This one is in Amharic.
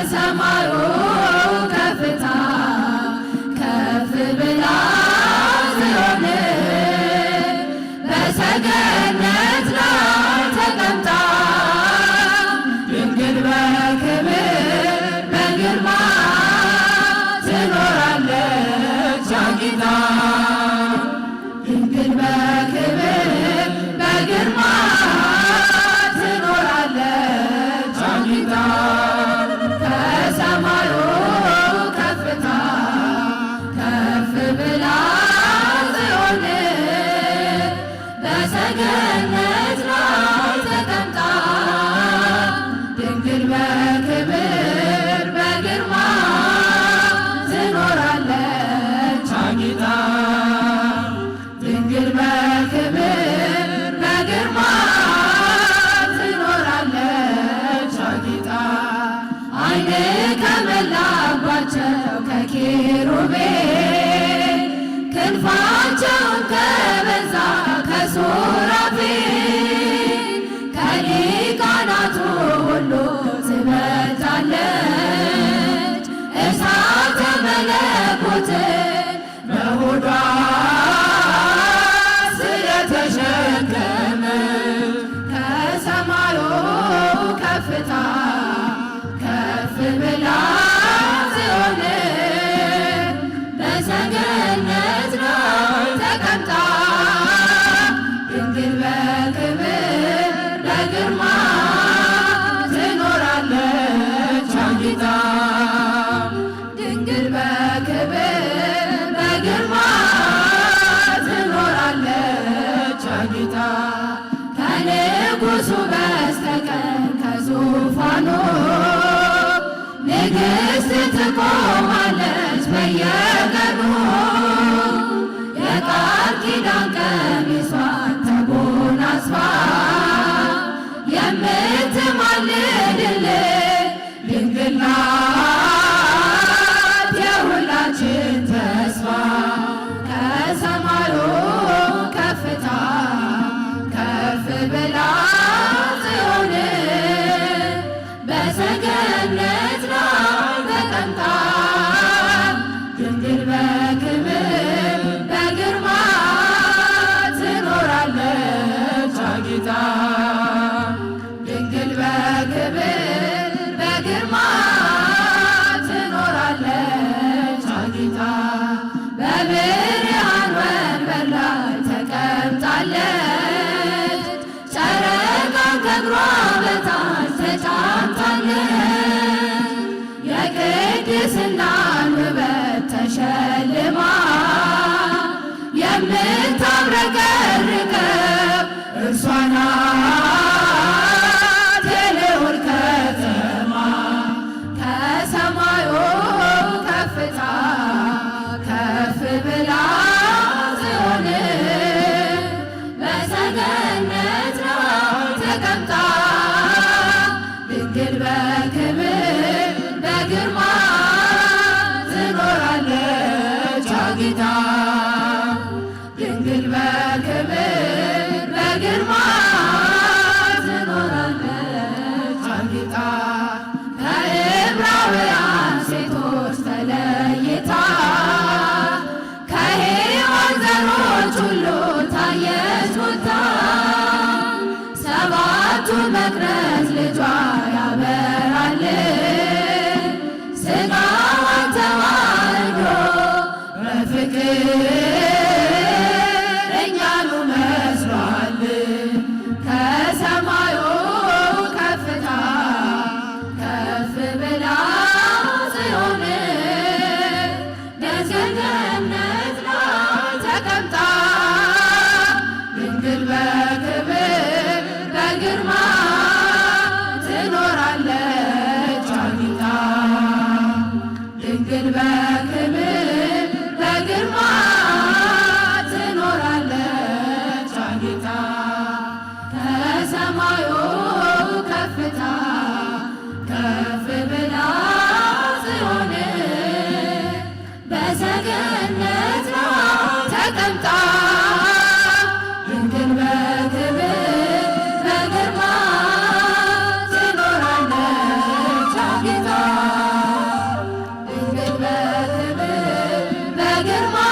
ከሰማዩ ከፍታ ከፍ ብላ ጽዮን በሰገነት ላይ ተቀምጣ ድንግል በክብር በግርማ ትኖራለች አጊጣ። ድንግል በክብር በግርማ ትኖራለች አጊጣ። ከሰማዩ ከፍታ ከፍ ብላ ጽዮን በሰገነት ላይ ተቀምጣ ድንግል በክብር በግርማ ትኖራለች አጊጣ። ድንግል በክብር በግርማ ትኖራለች አጊጣ። ዓይን ከመላባቸው ከኪሩቤል ክንፋቸውን ከበዛ ከሱራፌል ከሊቃናቱ ሁሉ ትበልጣለች እሳተ መለኮትን በሆዷ ስለተሸከመች ከሰማዩ ከፍታ ከፍ ብላ ጽዮን በሰገነት ላይ ተቀምጣ ድንግል በክብር በግርማ ትኖራለች አጊጣ። ድንግል በክብር በግርማ ትኖራለች አጊጣ። ከንጉሡ በስተቀር ከዙፋኑ ንግሥት ትቆማለች በየቀኑ የቃል ኪዳን ቀሚሷን ተጎናጽፋ የምትማልድልን ድንግል ናት የሁላችን ተስፋ። ከሰማዩ ከፍታ ከፍ ብላ ጽዮን በሰገነት ላይ ተቀምጣ ድንግል በክብር በግርማ ትኖራለች አጊጣ። ድንግል በክብር በግርማ ትኖራለች አጊጣ። በብርሃን ወንበር ላይ ተቀምጣለች ጨረቃን ከእግሯ በታች ተጫምታለች የቅድስናን ውበት ተሸልማ የምታብረቀርቀው እርሷ ናት የልዑል ከተማ። ከሰማዩ ከፍታ ከፍ ብላ ጽዮን በሰገነት ላይ ተቀምጣ ድንግል በክብር በግርማ ትኖራለች አጊጣ። ድንግል በክብር በግርማ ትኖራለች አጊጣ። ከዕብራውያን ሴቶች ተለይታ ከሔዋን ዘሮች ሁሉ ታየች ሞልታ ሰባቱ መቅረዝ ልጇ ያበራል ሥጋዋን ተዋህዶ በፍቅር እኛኑ መስሏል። ከሰማዩ ከፍታ ከፍ ብላ ጽዮን በሰገነት ላይ ተቀምጣ ድንግል በክብር በግርማ ትኖራለች አጊጣ። ድንግል በክብር በግርማ በግርማ